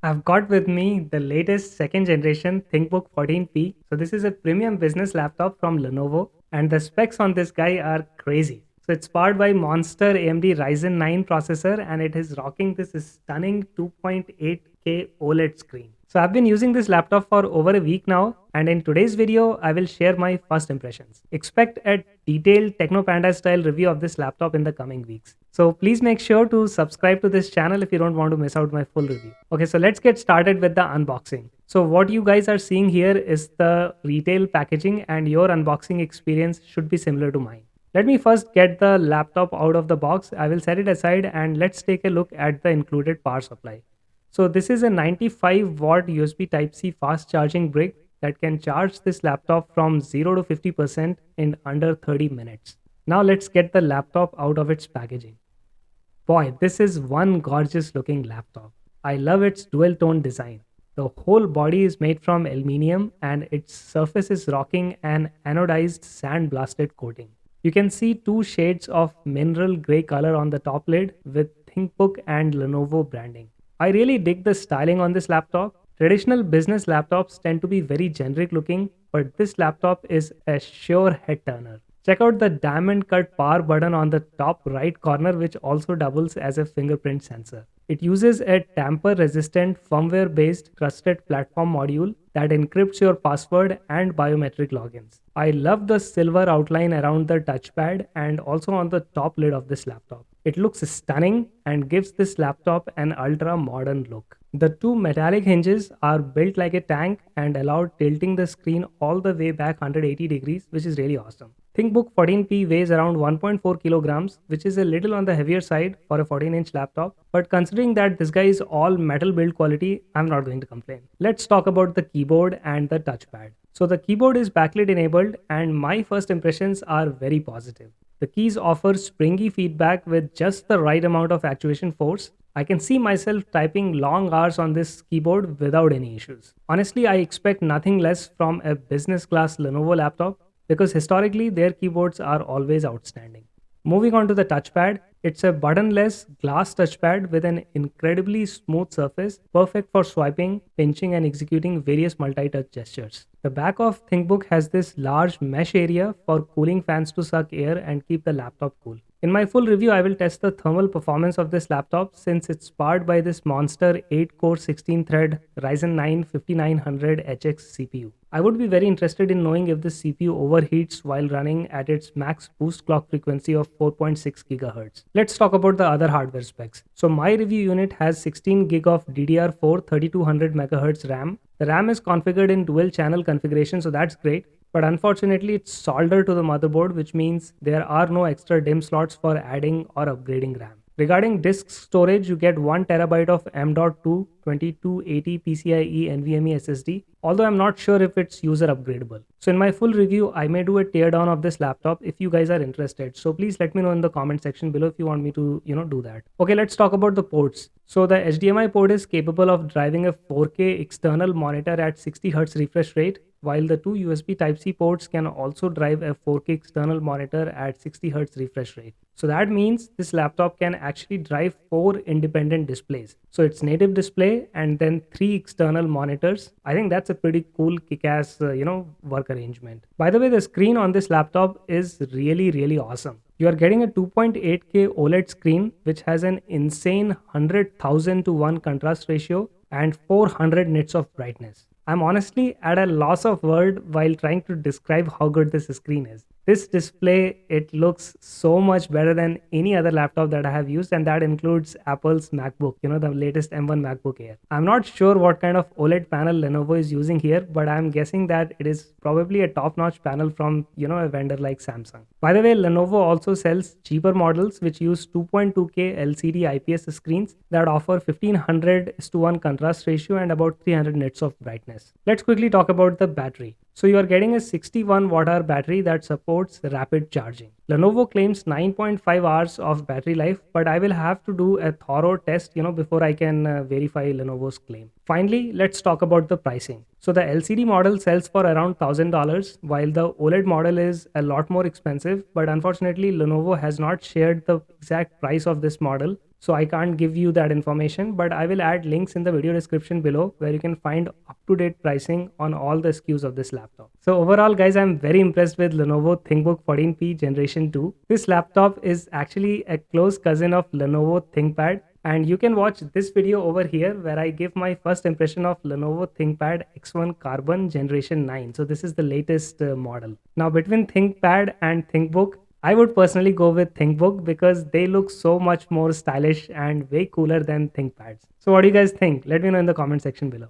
I've got with me the latest second generation ThinkBook 14P. So this is a premium business laptop from Lenovo and the specs on this guy are crazy. So it's powered by Monster AMD Ryzen 9 processor and it is rocking this stunning 2.8K OLED screen. So I've been using this laptop for over a week now and in today's video I will share my first impressions. Expect a detailed Technopanda style review of this laptop in the coming weeks. So please make sure to subscribe to this channel if you don't want to miss out my full review. Okay, so let's get started with the unboxing. So what you guys are seeing here is the retail packaging and your unboxing experience should be similar to mine. Let me first get the laptop out of the box. I will set it aside and let's take a look at the included power supply. So this is a 95 watt USB Type-C fast charging brick that can charge this laptop from 0 to 50% in under 30 minutes. Now let's get the laptop out of its packaging. Boy, this is one gorgeous looking laptop. I love its dual tone design. The whole body is made from aluminium and its surface is rocking an anodized sand blasted coating. You can see two shades of mineral gray color on the top lid with ThinkBook and Lenovo branding. I really dig the styling on this laptop. Traditional business laptops tend to be very generic looking, but this laptop is a sure head turner. Check out the diamond cut power button on the top right corner, which also doubles as a fingerprint sensor. It uses a tamper resistant firmware based trusted platform module that encrypts your password and biometric logins. I love the silver outline around the touchpad and also on the top lid of this laptop. It looks stunning and gives this laptop an ultra modern look. The two metallic hinges are built like a tank and allow tilting the screen all the way back 180 degrees, which is really awesome. ThinkBook 14P weighs around 1.4 kilograms, which is a little on the heavier side for a 14-inch laptop. But considering that this guy is all metal build quality, I'm not going to complain. Let's talk about the keyboard and the touchpad. So the keyboard is backlit enabled and my first impressions are very positive. The keys offer springy feedback with just the right amount of actuation force. I can see myself typing long hours on this keyboard without any issues. Honestly, I expect nothing less from a business class Lenovo laptop because historically their keyboards are always outstanding. Moving on to the touchpad, it's a buttonless glass touchpad with an incredibly smooth surface, perfect for swiping, pinching, and executing various multi touch gestures. The back of ThinkBook has this large mesh area for cooling fans to suck air and keep the laptop cool. In my full review, I will test the thermal performance of this laptop since it's powered by this Monster 8-core 16-thread Ryzen 9 5900HX CPU. I would be very interested in knowing if the CPU overheats while running at its max boost clock frequency of 4.6 GHz. Let's talk about the other hardware specs. So my review unit has 16 GB of DDR4 3200 MHz RAM. The RAM is configured in dual channel configuration, so that's great. But unfortunately, it's soldered to the motherboard, which means there are no extra DIMM slots for adding or upgrading RAM. Regarding disk storage, you get 1 terabyte of M.2 2280 PCIe NVMe SSD, although I'm not sure if it's user upgradable. So in my full review, I may do a teardown of this laptop if you guys are interested. So please let me know in the comment section below if you want me to, do that. Okay, let's talk about the ports. So the HDMI port is capable of driving a 4K external monitor at 60 Hz refresh rate, while the two USB Type-C ports can also drive a 4K external monitor at 60 Hz refresh rate. So that means this laptop can actually drive 4 independent displays. So it's native display and then 3 external monitors. I think that's a pretty cool kick-ass, work arrangement. By the way, the screen on this laptop is really, really awesome. You are getting a 2.8K OLED screen, which has an insane 100,000 to 1 contrast ratio and 400 nits of brightness. I'm honestly at a loss of word while trying to describe how good this screen is. This display, it looks so much better than any other laptop that I have used, and that includes Apple's MacBook, the latest M1 MacBook Air. I'm not sure what kind of OLED panel Lenovo is using here, but I'm guessing that it is probably a top-notch panel from, a vendor like Samsung. By the way, Lenovo also sells cheaper models which use 2.2K LCD IPS screens that offer 1500:1 contrast ratio and about 300 nits of brightness. Let's quickly talk about the battery. So you are getting a 61 watt hour battery that supports rapid charging. Lenovo claims 9.5 hours of battery life, but I will have to do a thorough test, before I can verify Lenovo's claim. Finally, let's talk about the pricing. So the LCD model sells for around $1,000, while the OLED model is a lot more expensive, but unfortunately Lenovo has not shared the exact price of this model. so I can't give you that information, but I will add links in the video description below where you can find up-to-date pricing on all the SKUs of this laptop. So overall guys, I'm very impressed with Lenovo ThinkBook 14P Generation 2. This laptop is actually a close cousin of Lenovo ThinkPad, and you can watch this video over here where I give my first impression of Lenovo ThinkPad X1 Carbon Generation 9. So this is the latest model. Now between ThinkPad and ThinkBook, I would personally go with ThinkBook because they look so much more stylish and way cooler than ThinkPads. So what do you guys think? Let me know in the comment section below.